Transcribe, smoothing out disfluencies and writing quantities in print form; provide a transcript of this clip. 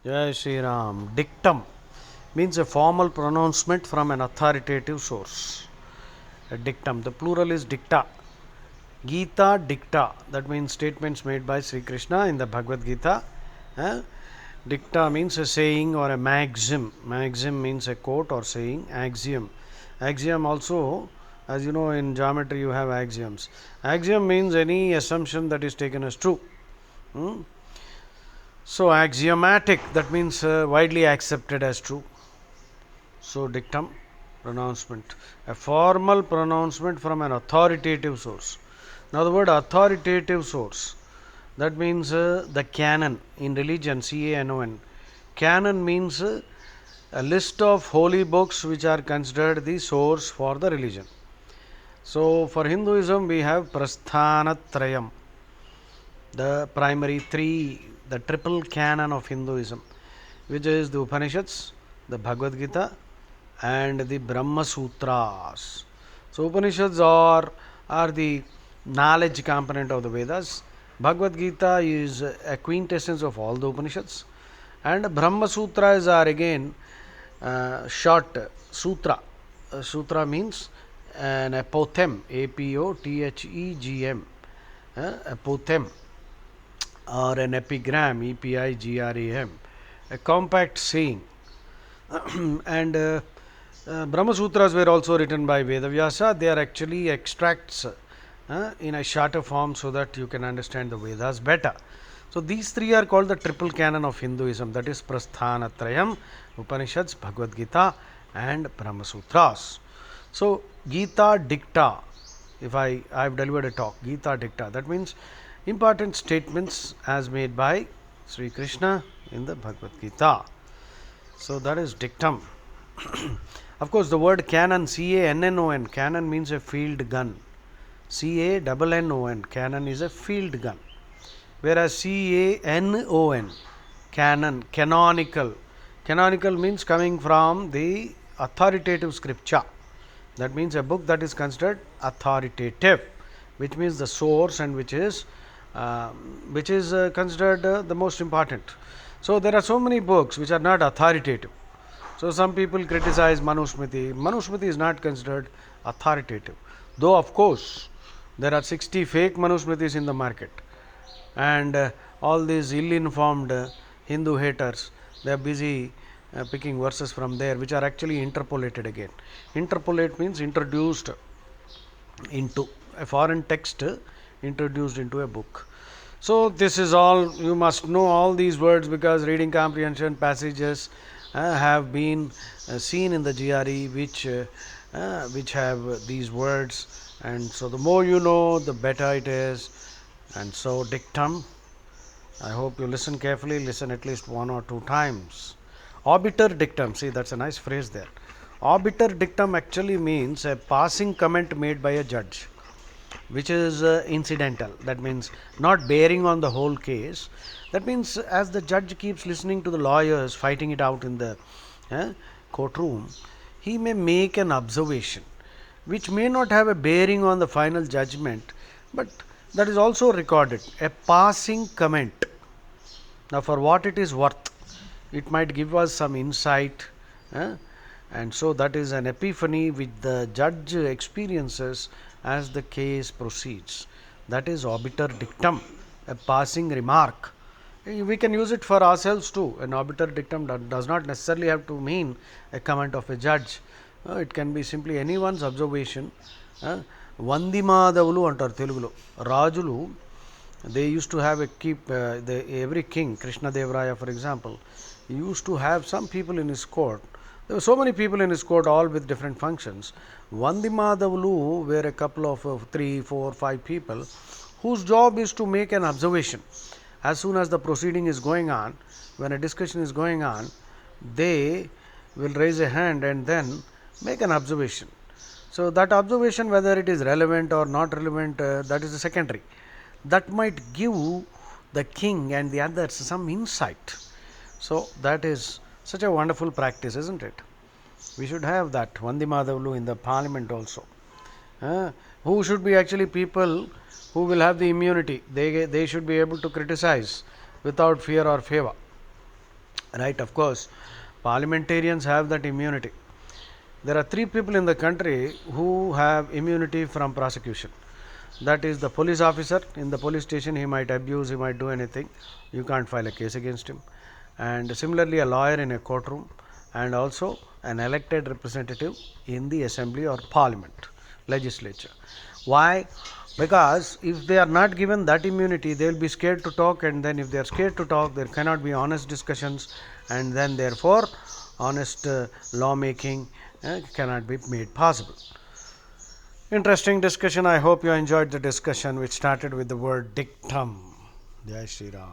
Jai Shri Ram. Dictum means a formal pronouncement from an authoritative source. A dictum. The plural is dicta. Gita dicta. That means statements made by Sri Krishna in the Bhagavad Gita. Eh? Dicta means a saying or a maxim. Maxim means a quote or saying. Axiom. Axiom also, as you know, in geometry you have axioms. Axiom means any assumption that is taken as true. Hmm? So, axiomatic, that means widely accepted as true. So, dictum, pronouncement, a formal pronouncement from an authoritative source. Now, the word authoritative source, that means the canon in religion, canon. Canon means a list of holy books which are considered the source for the religion. So, for Hinduism, we have Prasthanatrayam, the primary three, the triple canon of Hinduism, which is the Upanishads, the Bhagavad Gita, and the Brahma Sutras. So, Upanishads are the knowledge component of the Vedas. Bhagavad Gita is a quintessence of all the Upanishads, and Brahma Sutras are again short sutra. Sutra means an apothem, apothem, apothem, or an epigram, epigram, a compact saying. And Brahma Sutras were also written by Vedavyasa. They are actually extracts in a shorter form so that you can understand the Vedas better. So, these three are called the triple canon of Hinduism, that is Prasthanatrayam, Upanishads, Bhagavad Gita, and Brahma Sutras. So, Gita dicta, if I have delivered a talk, Gita dicta, that means important statements as made by Sri Krishna in the Bhagavad Gita. So, that is dictum. Of course, the word canon, C-A-N-N-O-N, canon means a field gun. C-A-N-N-O-N, canon is a field gun. Whereas C-A-N-O-N, canon, canonical. Canonical means coming from the authoritative scripture. That means a book that is considered authoritative, which means the source and which is considered the most important. So, there are so many books which are not authoritative. So, some people criticize Manusmriti. Manusmriti is not considered authoritative, though of course there are 60 fake Manusmritis in the market, and all these ill-informed Hindu haters, they are busy picking verses from there which are actually interpolated again. Interpolate means introduced into a foreign text, introduced into a book. So, this is all, you must know all these words because reading comprehension passages have been seen in the GRE which have these words, and so the more you know, the better it is. And so, dictum, I hope you listen carefully, listen at least one or two times. Obiter dictum, see, that's a nice phrase there. Obiter dictum actually means a passing comment made by a judge, which is incidental. That means not bearing on the whole case. That means as the judge keeps listening to the lawyers fighting it out in the courtroom, he may make an observation which may not have a bearing on the final judgment, but that is also recorded, a passing comment. Now, for what it is worth, it might give us some insight, and so that is an epiphany which the judge experiences as the case proceeds. That is obiter dictum, a passing remark. We can use it for ourselves too. An obiter dictum does not necessarily have to mean a comment of a judge. It can be simply anyone's observation. Vandimadavulu antaru Telugulo. Rajulu, they used to have every king, Krishna Devaraya for example, he used to have some people in his court. There were so many people in his court, all with different functions. Vandimadavulu were a couple of 3, 4, 5 people whose job is to make an observation. As soon as the proceeding is going on, when a discussion is going on, they will raise a hand and then make an observation. So, that observation, whether it is relevant or not relevant, that is the secondary. That might give the king and the others some insight. So, that is such a wonderful practice, isn't it? We should have that Vandimadavulu in the parliament also. Who should be actually people who will have the immunity. They should be able to criticize without fear or favor. right? Of course, parliamentarians have that immunity. There are three people in the country who have immunity from prosecution. That is the police officer in the police station. He might abuse, he might do anything. You can't file a case against him. And similarly, a lawyer in a courtroom, and also an elected representative in the assembly or parliament, legislature. Why? Because if they are not given that immunity, they will be scared to talk, and then if they are scared to talk, there cannot be honest discussions, and then therefore honest lawmaking cannot be made possible. Interesting discussion. I hope you enjoyed the discussion, which started with the word dictum. Jai Shri Ram.